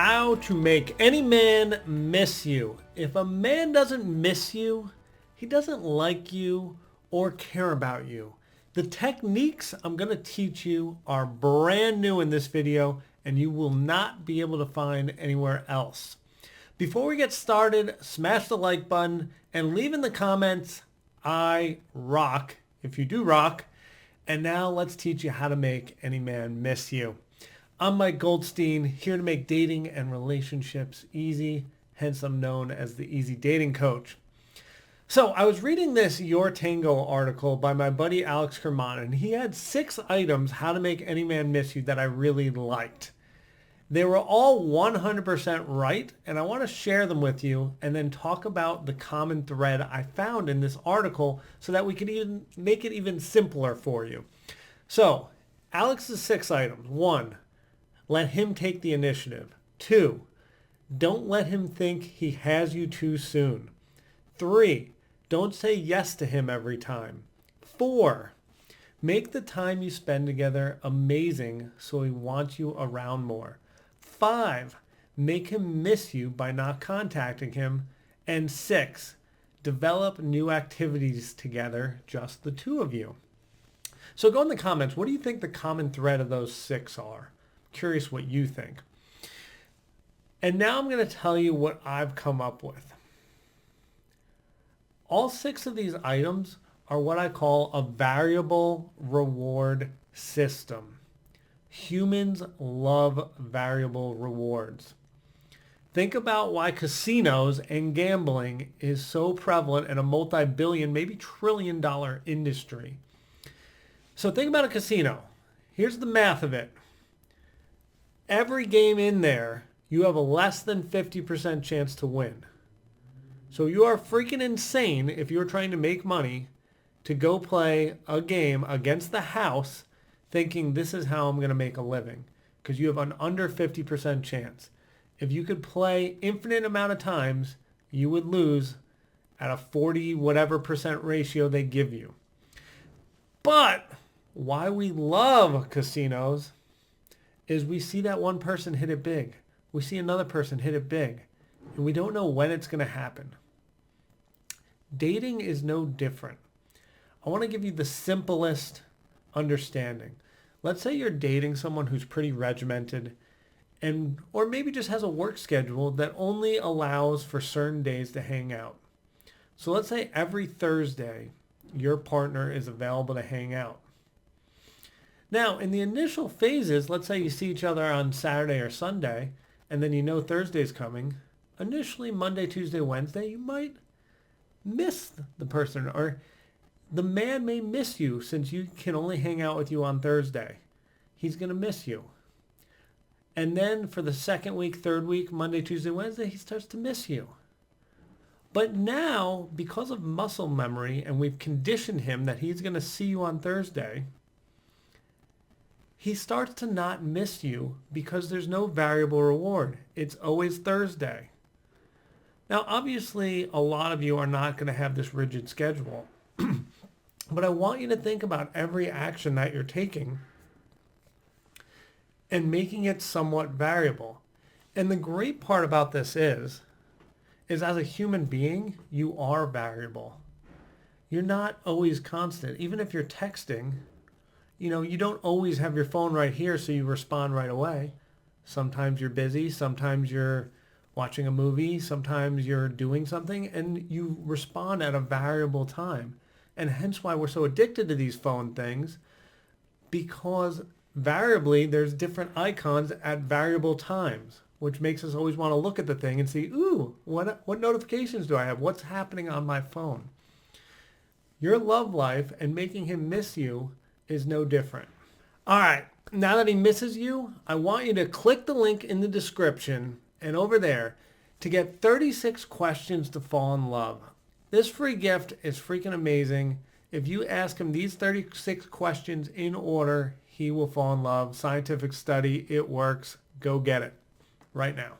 How to make any man miss you. If a man doesn't miss you, he doesn't like you or care about you. The techniques I'm going to teach you are brand new in this video and you will not be able to find anywhere else. Before we get started, smash the like button and leave in the comments, I rock, if you do rock. And now let's teach you how to make any man miss you. I'm Mike Goldstein, here to make dating and relationships easy, hence I'm known as the Easy Dating Coach. So I was reading this Your Tango article by my buddy Alex Kerman, and he had 6 items how to make any man miss you that I really liked. They were all 100% right, and I want to share them with you and then talk about the common thread I found in this article so that we can even make it even simpler for you. So, Alex's 6 items. 1, let him take the initiative. 2, don't let him think he has you too soon. 3, don't say yes to him every time. 4, make the time you spend together amazing so he wants you around more. 5, make him miss you by not contacting him. And 6, develop new activities together, just the two of you. So go in the comments. What do you think the common thread of those 6 are? Curious what you think. And now I'm going to tell you what I've come up with. All 6 of these items are what I call a variable reward system. Humans love variable rewards. Think about why casinos and gambling is so prevalent in a multi-billion, maybe trillion-dollar industry. So think about a casino. Here's the math of it. Every game in there, you have a less than 50% chance to win. So you are freaking insane if you're trying to make money to go play a game against the house thinking this is how I'm going to make a living, because you have an under 50% chance. If you could play infinite amount of times, you would lose at a 40 whatever percent ratio they give you. But why we love casinos is we see that one person hit it big. We see another person hit it big, and we don't know when it's going to happen. Dating is no different. I want to give you the simplest understanding. Let's say you're dating someone who's pretty regimented or maybe just has a work schedule that only allows for certain days to hang out. So let's say every Thursday your partner is available to hang out. Now, in the initial phases, let's say you see each other on Saturday or Sunday, and then you know Thursday's coming. Initially, Monday, Tuesday, Wednesday, you might miss the person, or the man may miss you since you can only hang out with you on Thursday. He's going to miss you. And then for the second week, third week, Monday, Tuesday, Wednesday, he starts to miss you. But now, because of muscle memory, and we've conditioned him that he's going to see you on Thursday, he starts to not miss you because there's no variable reward. It's always Thursday. Now, obviously, a lot of you are not going to have this rigid schedule. But I want you to think about every action that you're taking and making it somewhat variable. And the great part about this is as a human being, you are variable. You're not always constant. Even if you're texting, you don't always have your phone right here so you respond right away. Sometimes you're busy, sometimes you're watching a movie, sometimes you're doing something, and you respond at a variable time. And hence why we're so addicted to these phone things, because variably there's different icons at variable times, which makes us always want to look at the thing and see, ooh, what notifications do I have? What's happening on my phone? Your love life and making him miss you is no different. All right, now that he misses you, I want you to click the link in the description and over there to get 36 questions to fall in love. This free gift is freaking amazing. If you ask him these 36 questions in order, he will fall in love. Scientific study, it works. Go get it right now.